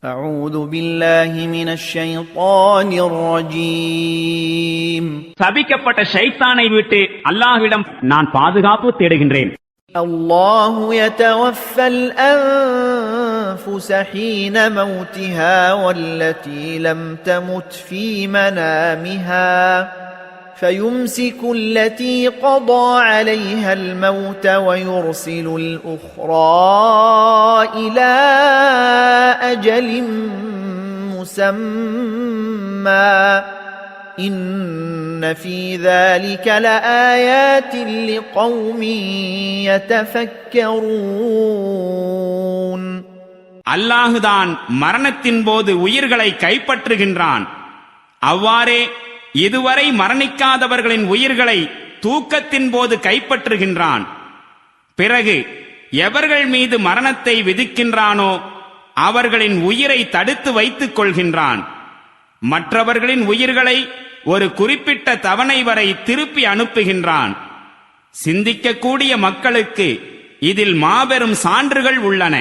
أعوذ بالله من الشيطان الرجيم சபிக்கப்பட்ட ஷைத்தானை விட்டு அல்லாஹ்விடம் நான் பாதுகாப்பு தேடுகின்றேன். الله يتوفى الأنفس حين موتها والتي لم تمت في منامها فيمسك التي قضى عليها الموت ويرسل الأخرى إلى أجل مسمى إن في ذلك لآيات لقوم يتفكرون. அல்லாஹுதான் மரணத்தின் போது உயிர்களை கைப்பற்றுகின்றான். அவ்வாறே இதுவரை மரணிக்காதவர்களின் உயிர்களை தூக்கத்தின் போது கைப்பற்றுகின்றான். பிறகு எவர்கள் மீது மரணத்தை விதிக்கின்றானோ அவர்களின் உயிரை தடுத்து வைத்துக் கொள்கின்றான். மற்றவர்களின் உயிர்களை ஒரு குறிப்பிட்ட தவணை வரை திருப்பி அனுப்புகின்றான். சிந்திக்கக்கூடிய மக்களுக்கு இதில் மாபெரும் சான்றுகள் உள்ளன.